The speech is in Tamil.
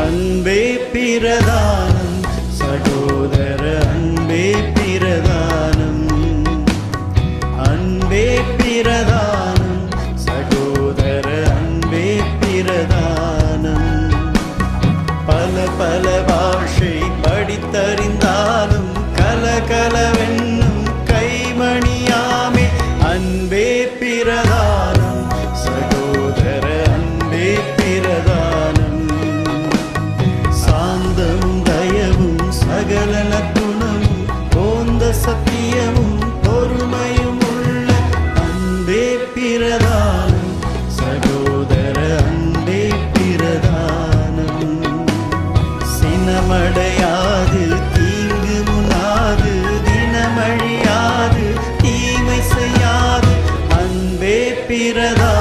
அன்பே பிரதானம் சகோதர அன்பே பிரதானம், அன்பே பிரதானம் சகோதர அன்பே பிரதானம். பல பல பாஷை படித்தறிந்தாலும் கலகலவென்னும் கைமணியாமே அன்பே பிரதானம் சகோதர அன்பே பிரதானம். சாந்தமும் தயவும் சகல நற்குணமும் போந்த சத்தியமும் பொறுமையும் உள்ள அன்பே பிரதானம் சகோதர அன்பே பிரதானம். சினமடையாது தீங்கு முனாது தினமழியாது தீமை செய்யாது அன்பே பிரதானம்